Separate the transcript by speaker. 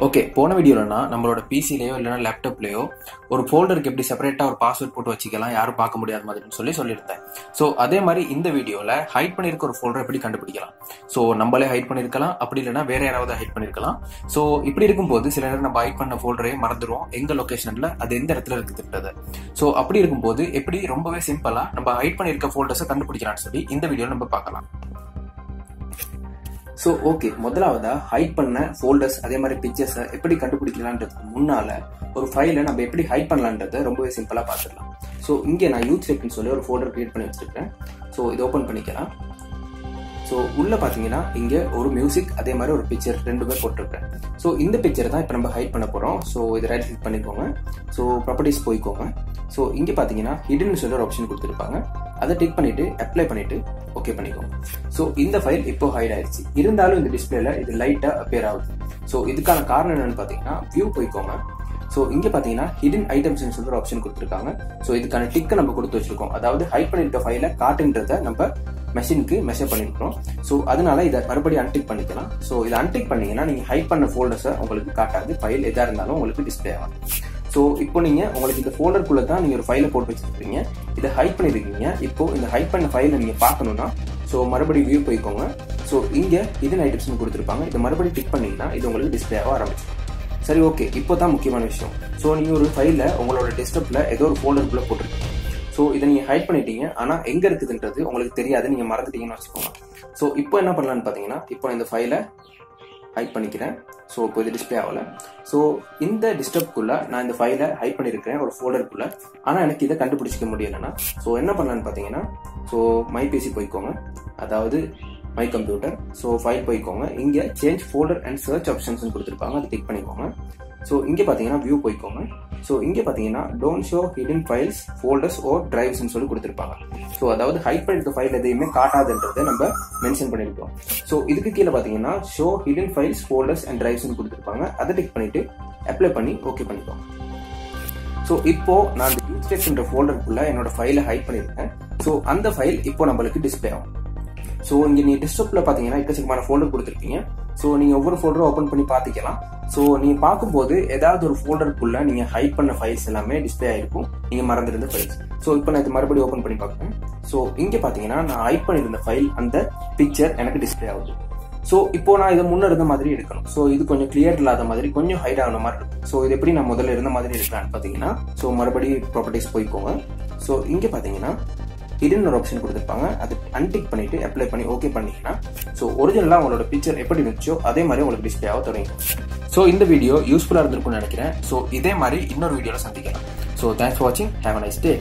Speaker 1: Okay, போன வீடியோலனா நம்மளோட பிசிலேயோ இல்லைனா லேப்டாப்லேயோ ஒரு ஃபோல்டருக்கு எப்படி செப்பரேட்டாக ஒரு பாஸ்வேர்ட் போட்டு வச்சுக்கலாம், யாரும் பார்க்க முடியாத மாதிரின்னு சொல்லியிருந்தேன். ஸோ அதே மாதிரி இந்த வீடியோவில் ஹைட் பண்ணியிருக்க ஒரு ஃபோல்டர் எப்படி கண்டுபிடிக்கலாம். ஸோ நம்மளே ஹைட் பண்ணியிருக்கலாம், அப்படி இல்லைனா வேற யாராவது ஹைட் பண்ணியிருக்கலாம். ஸோ இப்படி இருக்கும்போது சில நேரம் நம்ம ஹைட் பண்ண ஃபோல்டரே மறந்துடும் எங்க லொகேஷனில் அது எந்த இடத்துல இருக்குதுன்றது. ஸோ அப்படி இருக்கும்போது எப்படி ரொம்பவே சிம்பிளாக நம்ம ஹைட் பண்ணியிருக்க ஃபோல்டர்ஸை கண்டுபிடிக்கலாம்னு சொல்லி இந்த வீடியோவில் நம்ம பார்க்கலாம். ஸோ ஓகே, முதலாவதா ஹைட் பண்ண ஃபோல்டர்ஸ் அதே மாதிரி பிக்சர்ஸை எப்படி கண்டுபிடிக்கலான்றதுக்கு முன்னால ஒரு ஃபைலை நம்ம எப்படி ஹைட் பண்ணலான்றதை ரொம்பவே சிம்பிளாக பார்த்துடலாம். ஸோ இங்கே நான் யூத் செக்னு சொல்லி ஒரு ஃபோல்டர் கிரியேட் பண்ணி வச்சிருக்கேன். ஸோ இதை ஓப்பன் பண்ணிக்கலாம். ஸோ உள்ள பார்த்தீங்கன்னா இங்கே ஒரு மியூசிக் அதே மாதிரி ஒரு பிக்சர் ரெண்டுமே போட்டிருக்கேன். ஸோ இந்த பிக்சரை தான் இப்போ நம்ம ஹைட் பண்ண போகிறோம். ஸோ இதை ரைட் கிளிக் பண்ணிக்கோங்க. ஸோ ப்ராப்பர்ட்டிஸ் போய்க்கோங்க. ஸோ இங்கே பார்த்தீங்கன்னா ஹிடன் சொல்லி ஒரு ஆப்ஷன் கொடுத்துருப்பாங்க. அதை டிக் பண்ணிட்டு அப்ளை பண்ணிட்டு ஓகே பண்ணிக்கோங்க. ஸோ இந்த ஃபைல் இப்போ ஹைட் ஆயிடுச்சு. இருந்தாலும் இந்த டிஸ்பிளேல இது லைட்டாக அப்பியர் ஆகுது. ஸோ இதுக்கான காரணம் என்னன்னு பார்த்தீங்கன்னா வியூ போய்க்கோங்க. ஸோ இங்கே பார்த்தீங்கன்னா ஹிடன் ஐட்டம்ஸ் சொல்லி ஒரு ஆப்ஷன் கொடுத்துருக்காங்க. ஸோ இதுக்கான டிக்கை நம்ம கொடுத்து வச்சிருக்கோம். அதாவது ஹைட் பண்ணிருக்க ஃபைலை காட்டுன்றதை நம்ம மெஷினுக்கு மெஷர் பண்ணிருக்கோம். ஸோ அதனால இதை மறுபடியும் அன்டிக் பண்ணிக்கலாம். ஸோ இதை அன்டிக் பண்ணீங்கன்னா நீங்க ஹைட் பண்ண ஃபோல்டர்ஸை உங்களுக்கு காட்டாது. ஃபைல் எதா இருந்தாலும் உங்களுக்கு டிஸ்பிளே ஆகும். ஸோ இப்போ நீங்க உங்களுக்கு இந்த ஃபோல்டருக்குள்ள தான் நீங்க ஒரு ஃபைலை போட்டு வச்சிருக்கீங்க. இதை ஹைட் பண்ணிருக்கீங்க. இப்போ இந்த ஹைட் பண்ண ஃபைலை நீங்க பார்க்கணும்னா ஸோ மறுபடியும் வியூ போய்க்கோங்க. ஸோ இங்க ஹிடன் ஐட்டம்ஸ் கொடுத்துருப்பாங்க. இதை மறுபடியும் டிக் பண்ணீங்கன்னா இது உங்களுக்கு டிஸ்பிளே ஆக ஆரம்பிச்சிடும். சரி, ஓகே, இப்போ தான் முக்கியமான விஷயம். ஸோ நீங்க ஒரு ஃபைலை உங்களோட டெஸ்க்டாப்ல ஏதோ ஒரு ஃபோல்டருக்குள்ள போட்டிருக்கீங்க. ஸோ இதை நீங்க ஹைட் பண்ணிட்டீங்க, ஆனா எங்க இருக்குதுன்றது உங்களுக்கு தெரியாது, நீங்க மறந்துட்டீங்கன்னு வச்சுக்கோங்க. ஸோ இப்போ என்ன பண்ணலான்னு பாத்தீங்கன்னா, இப்போ இந்த ஃபைலை ஹைட் பண்ணிக்கிறேன். ஸோ இப்போ இது டிஸ்பிளே ஆகல. ஸோ இந்த டெஸ்க்டாப்குள்ள நான் இந்த ஃபைலை ஹைட் பண்ணிருக்கேன் ஒரு ஃபோல்டருக்குள்ள. ஆனா எனக்கு இதை கண்டுபிடிச்சிக்க முடியலன்னா ஸோ என்ன பண்ணலான்னு பாத்தீங்கன்னா, ஸோ மை பிசி போய்க்கோங்க, அதாவது மை கம்ப்யூட்டர். ஸோ ஃபைல் போய்க்கோங்க. இங்க change folder and search options கொடுத்துருப்பாங்க. அதை கிளிக் பண்ணிக்கோங்க. ஸோ இங்க பாத்தீங்கன்னா வியூ போய்க்கோங்க. ஸோ இங்க பாத்தீங்கன்னா don't show hidden files folders or drives சொல்லி கொடுத்துருப்பாங்க. ஸோ அதாவது ஹைட் பண்ணிருக்க ஃபைல் எதையுமே காட்டாதுன்றதை நம்ம மென்ஷன் பண்ணிருக்கோம். ஸோ இதுக்கு கீழே பாத்தீங்கன்னா show hidden files folders and drives கொடுத்துருப்பாங்க. அதை டிக் பண்ணிட்டு அப்ளை பண்ணி ஓகே பண்ணிக்கோங்க. ஸோ இப்போ நான் அந்த யூஸ்டெக்ஸ்ன்ற ஃபோல்டருக்குள்ள என்னோட ஃபைலை ஹைட் பண்ணிருக்கேன். ஸோ அந்த ஃபைல் இப்போ நம்மளுக்கு டிஸ்பிளே ஆகும். ஸோ இங்க நீங்க டெஸ்க்டாப்ல பாத்தீங்கன்னா எக்கச்சக்கமான ஃபோல்டர் கொடுத்துருக்கீங்க. ஸோ நீங்க ஒவ்வொரு ஃபோல்டரும் ஓப்பன் பண்ணி பாத்துக்கலாம். ஸோ நீங்க பார்க்கும்போது ஏதாவது ஒரு ஃபோல்டருக்குள்ள நீங்க ஹைட் பண்ண ஃபைல்ஸ் எல்லாமே டிஸ்பிளே ஆயிருக்கும், நீங்க மறந்துருந்த ஃபைல்ஸ். ஸோ இப்போ நான் இது மறுபடியும் ஓப்பன் பண்ணி பார்க்குறேன். ஸோ இங்க பாத்தீங்கன்னா நான் ஹைட் பண்ணிருந்த ஃபைல் அந்த பிக்சர் எனக்கு டிஸ்பிளே ஆகுது. ஸோ இப்போ நான் இதை முன்ன இருந்த மாதிரி எடுக்கணும். ஸோ இது கொஞ்சம் கிளியர் இல்லாத மாதிரி கொஞ்சம் ஹைட் ஆன மாதிரி இருக்கும். ஸோ இது எப்படி நான் முதல்ல இருந்த மாதிரி எடுக்கலான்னு பாத்தீங்கன்னா, ஸோ மறுபடியும் ப்ராப்பர்ட்டிஸ் போய்க்கோங்க. ஸோ இங்க பாத்தீங்கன்னா ஹிடன் ஒரு ஆப்ஷன் கொடுத்துருப்பாங்க. அதை அன்டிக் பண்ணிட்டு அப்ளை பண்ணி ஓகே பண்ணீங்கன்னா ஸோ ஒரிஜினலா உங்களோட பிக்சர் எப்படி இருந்துச்சோ அதே மாதிரி உங்களுக்கு டிஸ்பிளே ஆக தொடங்கும். ஸோ இந்த வீடியோ யூஸ்ஃபுல்லா இருந்திருக்கும்னு நினைக்கிறேன். ஸோ இதே மாதிரி இன்னொரு வீடியோல சந்திக்கலாம். ஸோ தேங்க்ஸ் ஃபார் வாட்சிங். Have a nice day.